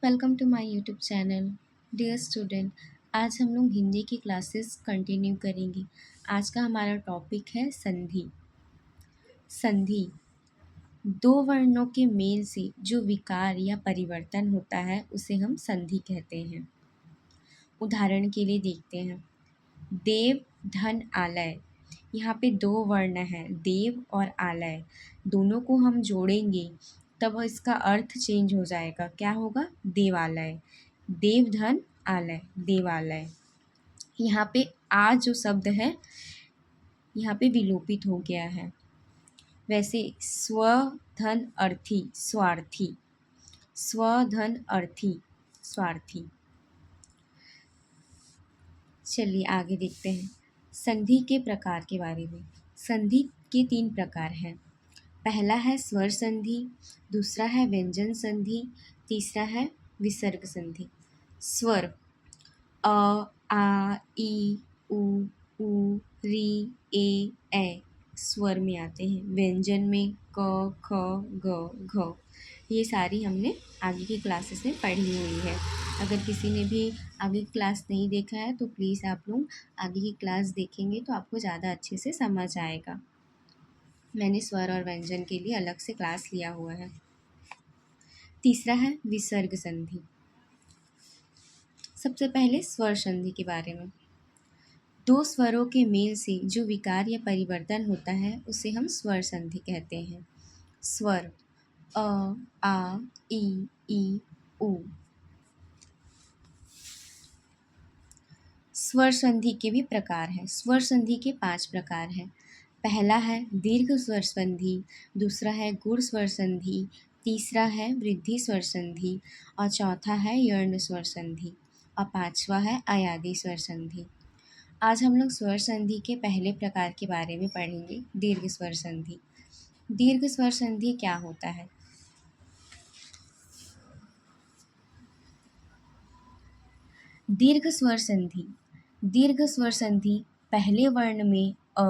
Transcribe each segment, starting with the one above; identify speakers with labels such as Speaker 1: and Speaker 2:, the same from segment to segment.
Speaker 1: Welcome to my YouTube channel. Dear student, आज हम लोग हिंदी की क्लासेस कंटिन्यू करेंगे। आज का हमारा टॉपिक है संधि। संधि दो वर्णों के मेल से जो विकार या परिवर्तन होता है उसे हम संधि कहते हैं। उदाहरण के लिए देखते हैं, देव धन आलय। यहाँ पे दो वर्ण हैं, देव और आलय। दोनों को हम जोड़ेंगे तब इसका अर्थ चेंज हो जाएगा। क्या होगा? देवालय। देव धन आलय, देवालय। यहाँ पे आ जो शब्द है यहाँ पे विलोपित हो गया है। वैसे स्व धन अर्थी, स्वार्थी। स्व धन अर्थी, स्वार्थी। चलिए आगे देखते हैं संधि के प्रकार के बारे में। संधि के 3 प्रकार हैं। पहला है स्वर संधि, दूसरा है व्यंजन संधि, तीसरा है विसर्ग संधि। स्वर अ, आ, ई, उ, री, ए स्वर में आते हैं। व्यंजन में क, ख, ग, घ। ये सारी हमने आगे की क्लासेस में पढ़ी हुई है। अगर किसी ने भी आगे की क्लास नहीं देखा है तो प्लीज़ आप लोग आगे की क्लास देखेंगे तो आपको ज़्यादा अच्छे से समझ आएगा। मैंने स्वर और व्यंजन के लिए अलग से क्लास लिया हुआ है। तीसरा है विसर्ग संधि। सबसे पहले स्वर संधि के बारे में। दो स्वरों के मेल से जो विकार या परिवर्तन होता है उसे हम स्वर संधि कहते हैं। स्वर अ, आ, ई, उ। स्वर संधि के भी प्रकार हैं। स्वर संधि के 5 प्रकार हैं। पहला है दीर्घ स्वर संधि, दूसरा है गुण स्वर संधि, तीसरा है वृद्धि स्वर संधि और चौथा है यर्ण स्वर संधि और पांचवा है अयादी स्वर संधि। आज हम लोग स्वर संधि के पहले प्रकार के बारे में पढ़ेंगे, दीर्घ स्वर संधि। दीर्घ स्वर संधि क्या होता है? दीर्घ स्वर संधि। दीर्घ स्वर संधि पहले वर्ण में अ,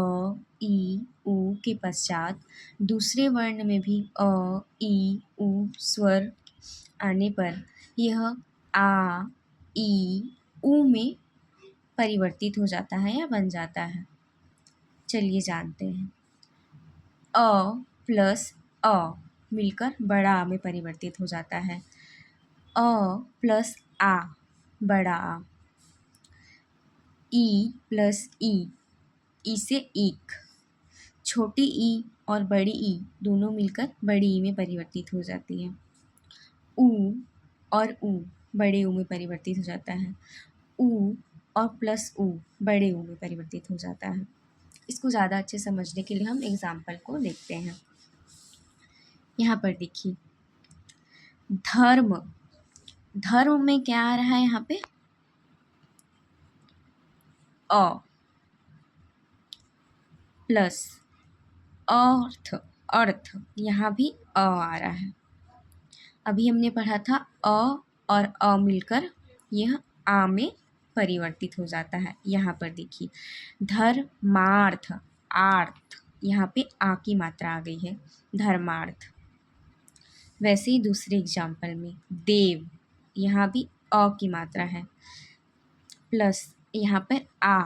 Speaker 1: ई, उ के पश्चात दूसरे वर्ण में भी अ, ई, उ स्वर आने पर यह आ, ई, उ में परिवर्तित हो जाता है या बन जाता है। चलिए जानते हैं। अ प्लस अ मिलकर बड़ा आ में परिवर्तित हो जाता है। अ प्लस आ, बड़ा आ। ई प्लस ई से ईक। छोटी ई और बड़ी ई दोनों मिलकर बड़ी ई में परिवर्तित हो जाती है। उ और उ बड़े ऊ में परिवर्तित हो जाता है। उ और प्लस उ बड़े ऊ में परिवर्तित हो जाता है। इसको ज़्यादा अच्छे समझने के लिए हम एग्जाम्पल को देखते हैं। यहाँ पर देखिए, धर्म। धर्म में क्या आ रहा है यहाँ पे? अ प्लस अर्थ, अर्थ यहाँ भी अ आ रहा है। अभी हमने पढ़ा था अ और अ मिलकर यह आ में परिवर्तित हो जाता है। यहाँ पर देखिए, धर्मार्थ, आर्थ यहाँ पे आ की मात्रा आ गई है, धर्मार्थ। वैसे ही दूसरे एग्जाम्पल में देव, यहाँ भी अ की मात्रा है प्लस यहाँ पर आ।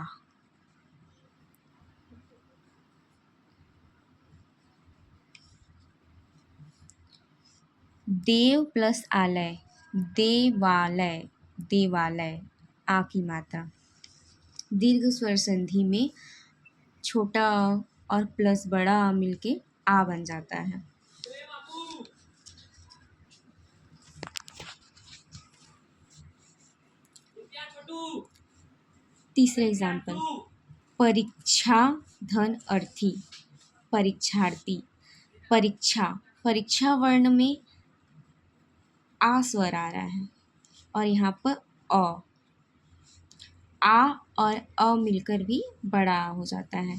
Speaker 1: देव प्लस आलय, देवालय, देवालय, आ की मात्रा। दीर्घ स्वर संधि में छोटा अ और प्लस बड़ा आ मिलके आ बन जाता है। तीसरा एग्जाम्पल, परीक्षा धन अर्थी, परीक्षार्थी। परीक्षा, परीक्षा वर्ण में आ स्वर आ रहा है और यहाँ पर अ। आ और अ मिलकर भी बड़ा आ हो जाता है।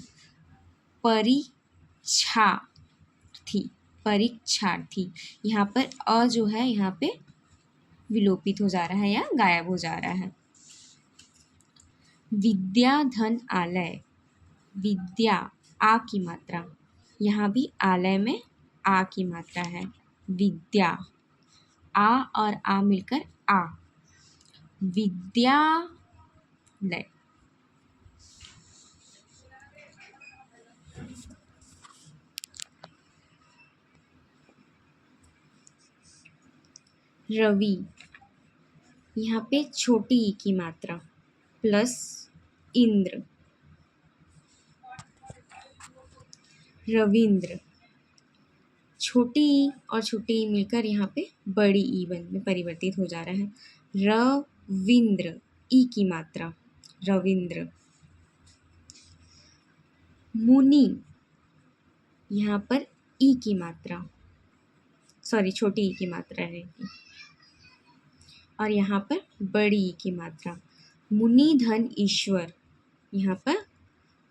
Speaker 1: परीक्षार्थी, परीक्षार्थी। यहाँ पर अ जो है यहाँ पे विलोपित हो जा रहा है या गायब हो जा रहा है। विद्या धन आलय, विद्या आ की मात्रा, यहाँ भी आलय में आ की मात्रा है। विद्या, आ और आ मिलकर आ, विद्यालय। रवि, यहाँ पे छोटी ई की मात्रा प्लस इंद्र, रविंद्र। छोटी ई और छोटी ई मिलकर यहाँ पे बड़ी ई वन में परिवर्तित हो जा रहा है। रविंद्र, ई की मात्रा, रविंद्र। मुनि, यहाँ पर ई की मात्रा, सॉरी छोटी ई की मात्रा रहेगी और यहाँ पर बड़ी ई की मात्रा। मुनिधन ईश्वर, यहाँ पर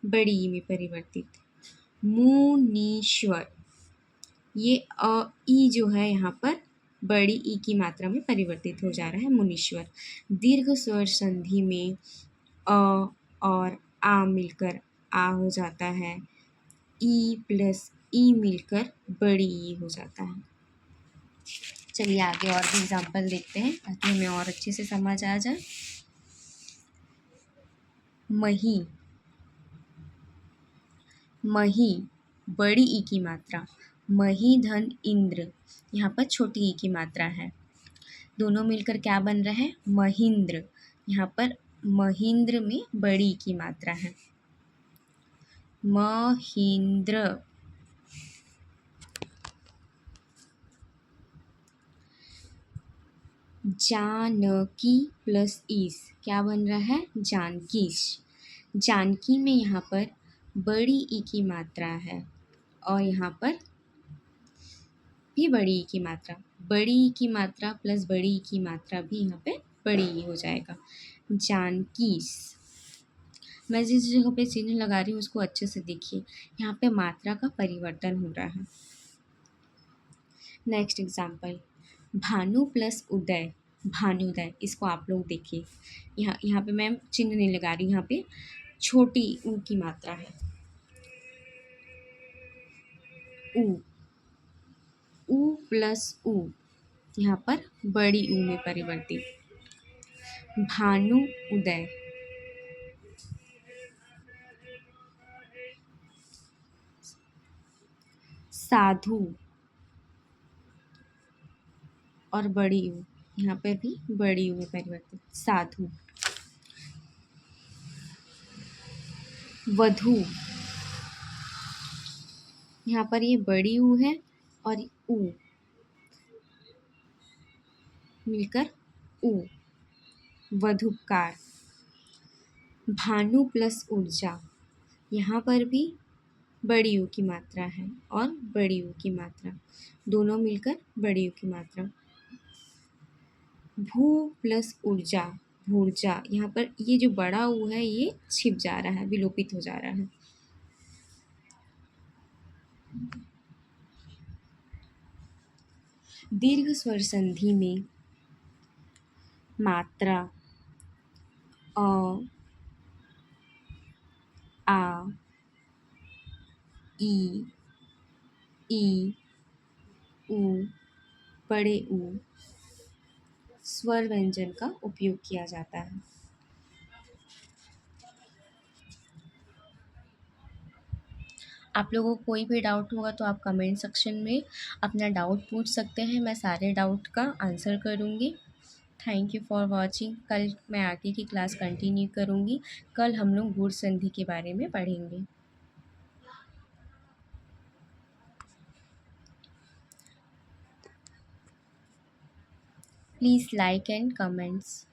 Speaker 1: बड़ी ई में परिवर्तित। मुनीश्वर, ये अ ई जो है यहाँ पर बड़ी ई की मात्रा में परिवर्तित हो जा रहा है, मुनीश्वर। दीर्घ स्वर संधि में अ और आ मिलकर आ हो जाता है, ई प्लस ई मिलकर बड़ी ई हो जाता है। चलिए आगे और भी एग्जाम्पल देखते हैं ताकि हमें और अच्छे से समझ आ जाए। मही, मही, बड़ी ई की मात्रा। मही धन इंद्र, यहाँ पर छोटी ई की मात्रा है। दोनों मिलकर क्या बन रहा है, महेंद्र। यहाँ पर महेंद्र में बड़ी ई की मात्रा है, महेंद्र। जानकी प्लस ईस क्या बन रहा है, जानकीश। जानकी में यहाँ पर बड़ी ई की मात्रा है और यहाँ पर भी बड़ी ई की मात्रा, बड़ी ई की मात्रा प्लस बड़ी ई की मात्रा भी यहाँ पे बड़ी ई हो जाएगा, जानकीस। मैं जिस जगह पे चिन्ह लगा रही हूँ उसको अच्छे से देखिए, यहाँ पे मात्रा का परिवर्तन हो रहा है। नेक्स्ट एग्जाम्पल, भानु प्लस उदय, भानुदय। इसको आप लोग देखिए, यहाँ पे मैं चिन्ह नहीं लगा रही, यहाँ पे छोटी ऊ की मात्रा है, ऊ, ऊ प्लस ऊ, यहाँ पर बड़ी ऊ में परिवर्तित, भानु उदय। साधु और बड़ी ऊ, यहाँ पर भी बड़ी ऊ में परिवर्तित, साधु। वधु, यहाँ पर ये बड़ी ऊ है और ऊ मिलकर ऊ, वधुकार। भानु प्लस ऊर्जा, यहाँ पर भी बड़ी ऊ की मात्रा है और बड़ी ऊ की मात्रा, दोनों मिलकर बड़ी ऊ की मात्रा। भू प्लस ऊर्जा, भूर्जा। यहाँ पर ये जो बड़ा ऊ है ये छिप जा रहा है, विलोपित हो जा रहा है। दीर्घ स्वर संधि में मात्रा अ, आ, ई, ऊ, बड़े ऊ स्वर व्यंजन का उपयोग किया जाता है। आप लोगों को कोई भी डाउट होगा तो आप कमेंट सेक्शन में अपना डाउट पूछ सकते हैं, मैं सारे डाउट का आंसर करूँगी। Thank you for watching. कल मैं आगे की क्लास कंटिन्यू करूँगी। कल हम लोग गुण संधि के बारे में पढ़ेंगे। Please like and comments.